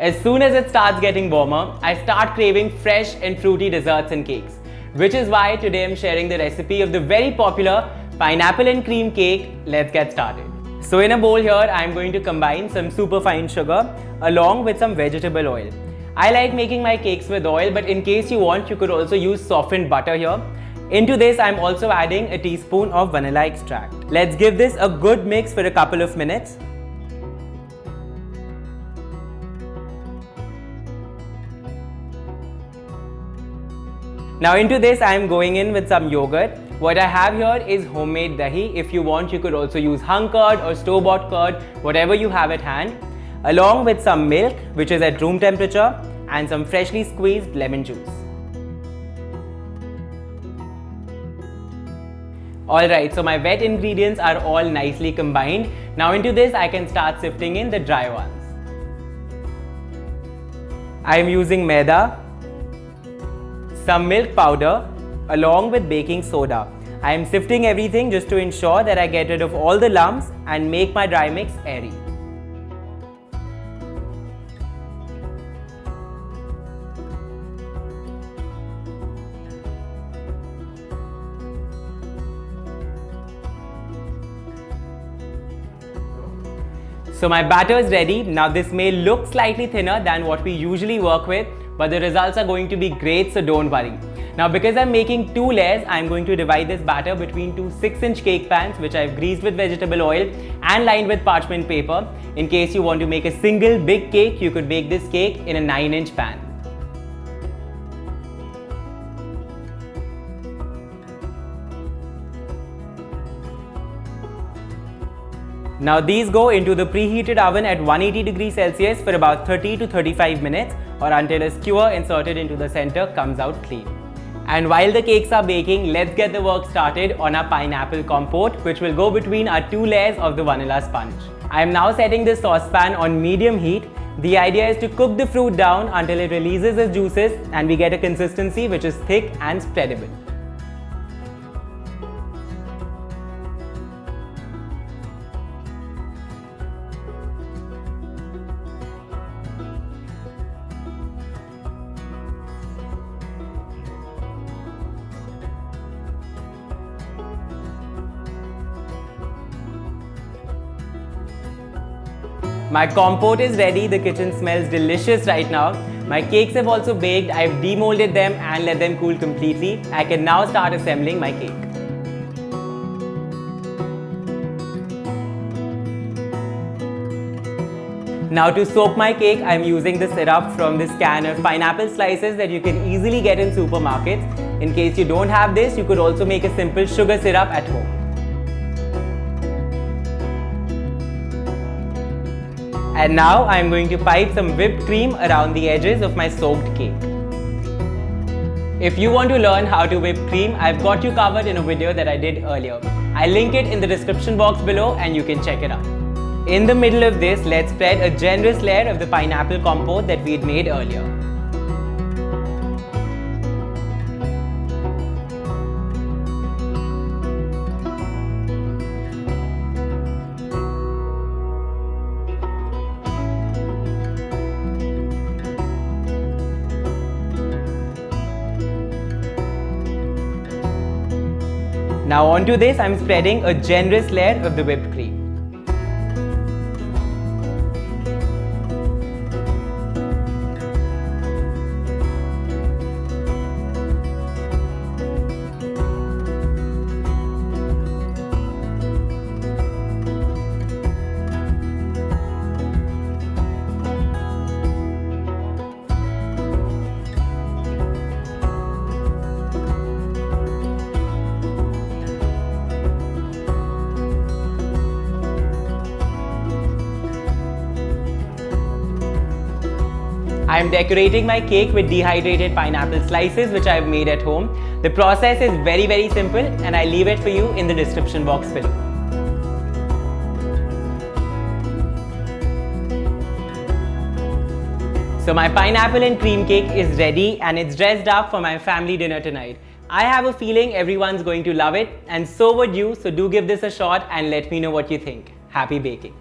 As soon as it starts getting warmer, I start craving fresh and fruity desserts and cakes. Which is why today I'm sharing the recipe of the very popular pineapple and cream cake. Let's get started. So in a bowl here, I'm going to combine some super fine sugar along with some vegetable oil. I like making my cakes with oil, but in case you want, you could also use softened butter here. Into this, I'm also adding a teaspoon of vanilla extract. Let's give this a good mix for a couple of minutes. Now into this, I am going in with some yogurt. What I have here is homemade dahi. If you want, you could also use hung curd or store-bought curd, whatever you have at hand, along with some milk, which is at room temperature, and some freshly squeezed lemon juice. Alright, so my wet ingredients are all nicely combined. Now into this, I can start sifting in the dry ones. I am using maida, some milk powder, along with baking soda. I am sifting everything just to ensure that I get rid of all the lumps and make my dry mix airy. So my batter is ready. Now this may look slightly thinner than what we usually work with, but the results are going to be great, so don't worry. Now because I'm making 2 layers, I'm going to divide this batter between 2 6-inch cake pans which I've greased with vegetable oil and lined with parchment paper. In case you want to make a single big cake, you could bake this cake in a 9-inch pan. Now these go into the preheated oven at 180 degrees Celsius for about 30 to 35 minutes or until a skewer inserted into the center comes out clean. And while the cakes are baking, let's get the work started on our pineapple compote, which will go between our 2 layers of the vanilla sponge. I am now setting this saucepan on medium heat. The idea is to cook the fruit down until it releases its juices and we get a consistency which is thick and spreadable. My compote is ready. The kitchen smells delicious right now. My cakes have also baked. I've demolded them and let them cool completely. I can now start assembling my cake. Now to soak my cake, I'm using the syrup from this can of pineapple slices that you can easily get in supermarkets. In case you don't have this, you could also make a simple sugar syrup at home. And now I am going to pipe some whipped cream around the edges of my soaked cake. If you want to learn how to whip cream, I've got you covered in a video that I did earlier. I'll link it in the description box below and you can check it out. In the middle of this, let's spread a generous layer of the pineapple compote that we had made earlier. Now onto this, I'm spreading a generous layer of the whipped cream. I am decorating my cake with dehydrated pineapple slices which I have made at home. The process is very simple and I leave it for you in the description box below. So my pineapple and cream cake is ready and it's dressed up for my family dinner tonight. I have a feeling everyone's going to love it and so would you, so do give this a shot and let me know what you think. Happy baking!